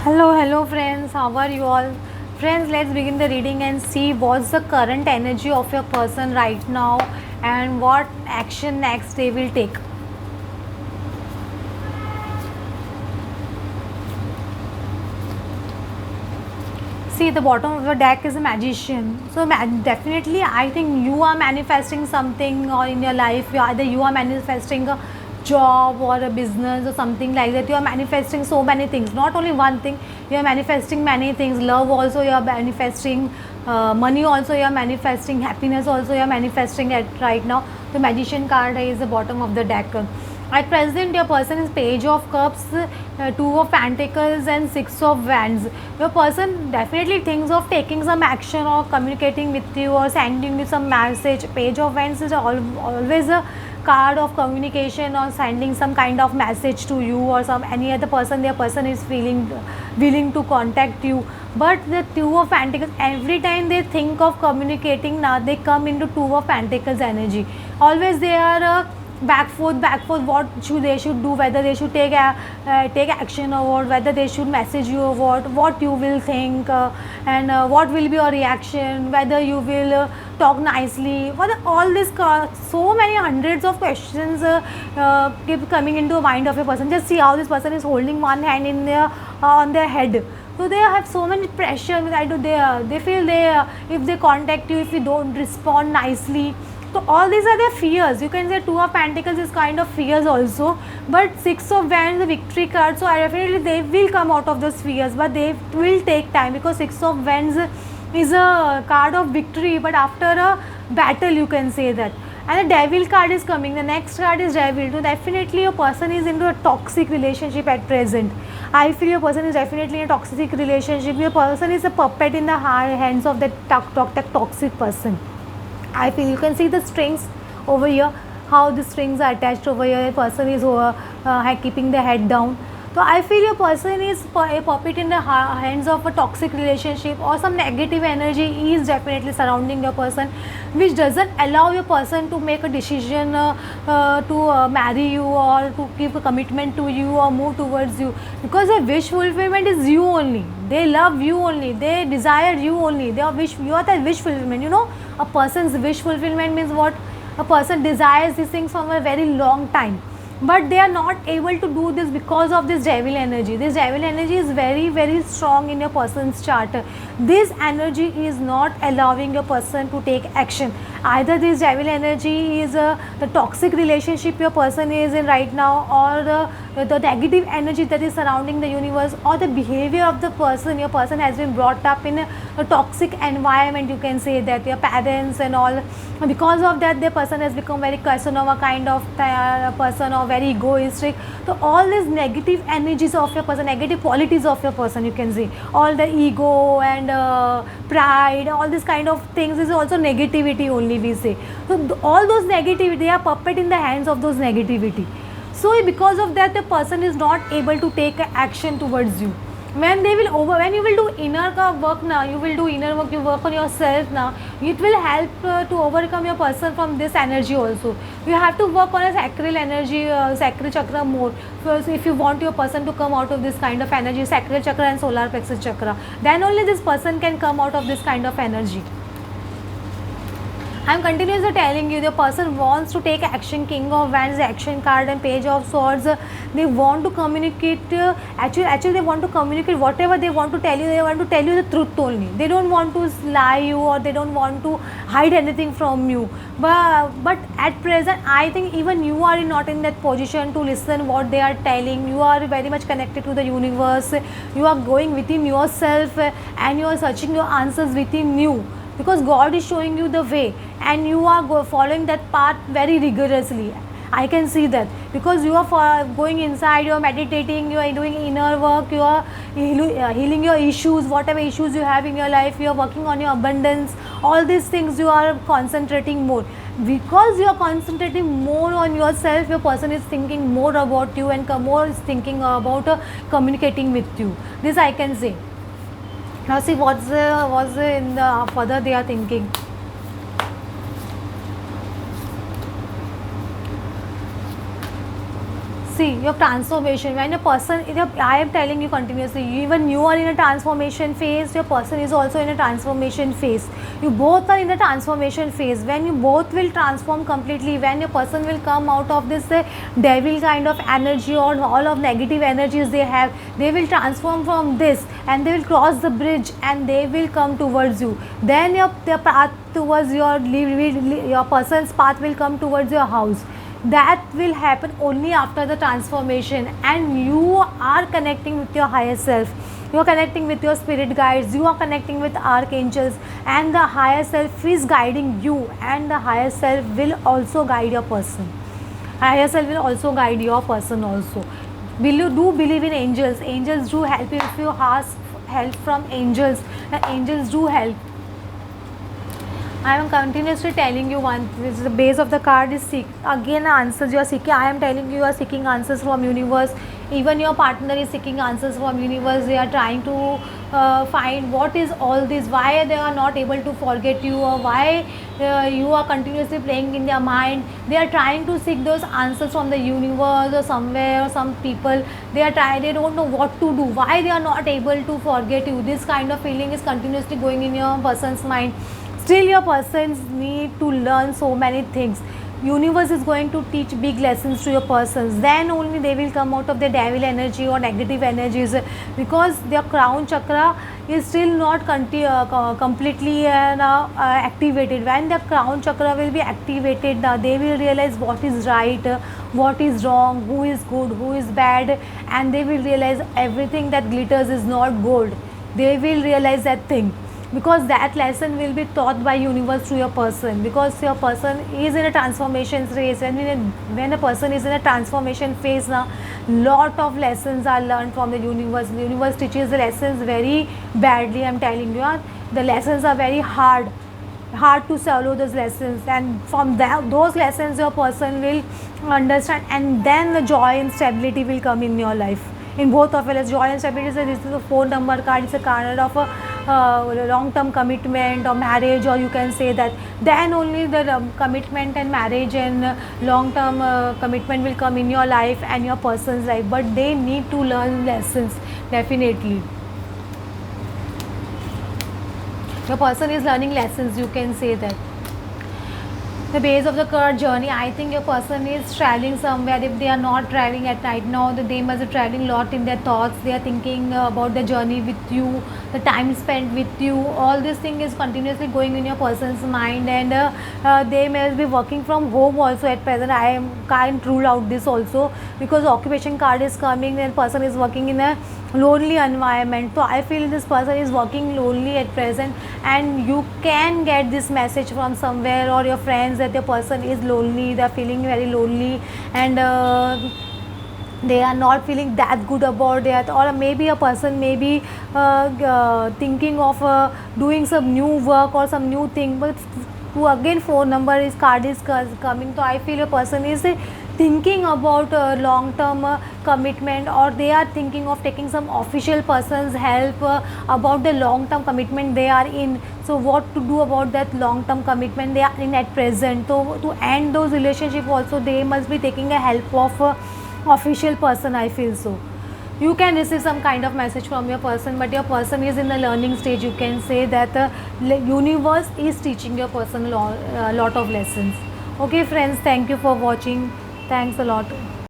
Hello friends, how are you all? Friends, let's begin the reading and see what's the current energy of your person right now and what action next they will take. See, the bottom of the deck is a magician. So definitely I think you are manifesting something or in your life. Either you are manifesting a job or a business or something like that. You are manifesting so many things, not only one thing. You are manifesting many things. Love also you are manifesting, money also you are manifesting, happiness also you are manifesting at right now. The magician card is the bottom of the deck. At present, your person is Page of Cups, Two of Pentacles, and Six of Wands. Your person definitely thinks of taking some action or communicating with you or sending you some message. Page of Wands is always a card of communication or sending some kind of message to you or some any other person. Their person is feeling willing to contact you. But the Two of Pentacles, every time they think of communicating, now they come into Two of Pentacles energy. Always they are back forth what they should do, whether they should take action or whether they should message you or what you will think, and what will be your reaction, whether you will talk nicely, all this so many hundreds of questions keep coming into the mind of a person. Just see how this person is holding one hand in their on their head. So they have so many pressure. They feel if they contact you, if you don't respond nicely, so all these are their fears. You can say Two of Pentacles is kind of fears also, but Six of Wands, the victory card. So I definitely they will come out of those fears, but they will take time because Six of Wands is a card of victory, but after a battle you can say that. And the Devil card is coming. The next card is Devil. So definitely your person is into a toxic relationship at present. I feel your person is definitely in a toxic relationship. Your person is a puppet in the hands of that toxic person. I feel you can see the strings over here, how the strings are attached over here. A person is keeping the head down. So I feel your person is a puppet in the hands of a toxic relationship, or some negative energy is definitely surrounding your person, which doesn't allow your person to make a decision to marry you or to keep a commitment to you or move towards you, because their wish fulfillment is you only. They love you only. They desire you only. You are the wish fulfillment. You know, a person's wish fulfillment means what? A person desires these things from a very long time, but they are not able to do this because of this devil energy. This devil energy is very very strong in your person's chart. This energy is not allowing your person to take action. Either this devil energy is the toxic relationship your person is in right now, or the negative energy that is surrounding the universe, or the behavior of the person. Your person has been brought up in a toxic environment, you can say that, your parents and all. Because of that, the person has become very Casanova kind of person, or very egoistic. So all these negative energies of your person, negative qualities of your person, you can see, all the ego and pride, all this kind of things is also negativity only, we say. So all those negativity, they are puppet in the hands of those negativity. So because of that, the person is not able to take action towards you. When you will do inner work now, you will do inner work, you work on yourself now, it will help to overcome your person from this energy also. You have to work on a sacral energy, sacral chakra more. First, if you want your person to come out of this kind of energy, sacral chakra and solar plexus chakra, then only this person can come out of this kind of energy. I am continuously telling you, the person wants to take action. King of Wands, action card, and Page of Swords. They want to communicate. Actually, they want to communicate whatever they want to tell you. They want to tell you the truth only. They don't want to lie you, or they don't want to hide anything from you. But at present, I think even you are not in that position to listen what they are telling. You are very much connected to the universe. You are going within yourself, and you are searching your answers within you, because God is showing you the way, and you are following that path very rigorously. I can see that, because you are going inside, you are meditating, you are doing inner work, you are healing your issues, whatever issues you have in your life, you are working on your abundance. All these things you are concentrating more. Because you are concentrating more on yourself, your person is thinking more about you, and more is thinking about communicating with you. This I can say. Now see what's in the further they are thinking. See your transformation when a person, I am telling you continuously, even you are in a transformation phase, your person is also in a transformation phase. You both are in the transformation phase. When you both will transform completely, when your person will come out of this devil kind of energy or all of negative energies they have, they will transform from this and they will cross the bridge and they will come towards you. Then your path towards your person's path will come towards your house. That will happen only after the transformation, and you are connecting with your higher self, you are connecting with your spirit guides, you are connecting with archangels, and the higher self is guiding you, and the higher self will also guide your person. Higher self will also guide your person also. Will you do believe in angels? Angels do help you if you ask help from angels. The angels do help. I am continuously telling you one, the base of the card is seek. Again answers you are seeking. I am telling you are seeking answers from universe. Even your partner is seeking answers from universe. They are trying to find what is all this, why they are not able to forget you, or why you are continuously playing in their mind. They are trying to seek those answers from the universe or somewhere or some people. They don't know what to do, why they are not able to forget you. This kind of feeling is continuously going in your person's mind. Still your persons need to learn so many things. Universe is going to teach big lessons to your persons. Then only they will come out of the devil energy or negative energies, because their crown chakra is still not completely activated. When the crown chakra will be activated, they will realize what is right, what is wrong, who is good, who is bad, and they will realize everything that glitters is not gold. They will realize that thing, because that lesson will be taught by universe to your person, because your person is in a transformation phase. When a person is in a transformation phase, now lot of lessons are learned from the universe. The universe teaches the lessons very badly. I am telling you, the lessons are very hard to swallow those lessons, and from those lessons your person will understand, and then the joy and stability will come in your life. In both of us, joy and stability. This is a 4-number card. It's a card of a long-term commitment or marriage, or you can say that then only the commitment and marriage and long-term commitment will come in your life and your person's life. But they need to learn lessons, definitely. Your person is learning lessons, you can say that. The base of the card journey, I think your person is traveling somewhere. If they are not traveling at night now, they must be traveling a lot in their thoughts. They are thinking about the journey with you, the time spent with you. All this thing is continuously going in your person's mind, and they may be working from home also at present. I can't rule out this also, because occupation card is coming and person is working in a lonely environment. So I feel this person is working lonely at present, and you can get this message from somewhere or your friends that the person is lonely, they are feeling very lonely, and they are not feeling that good about that. Or maybe a person may be thinking of doing some new work or some new thing, but to again 4-number is card is coming. So I feel a person is thinking about long-term commitment, or they are thinking of taking some official person's help about the long-term commitment they are in. So what to do about that long-term commitment they are in at present. So to end those relationships also, they must be taking a help of official person, I feel so. You can receive some kind of message from your person, but your person is in the learning stage. You can say that the universe is teaching your person a lot of lessons. Okay friends, thank you for watching. Thanks a lot.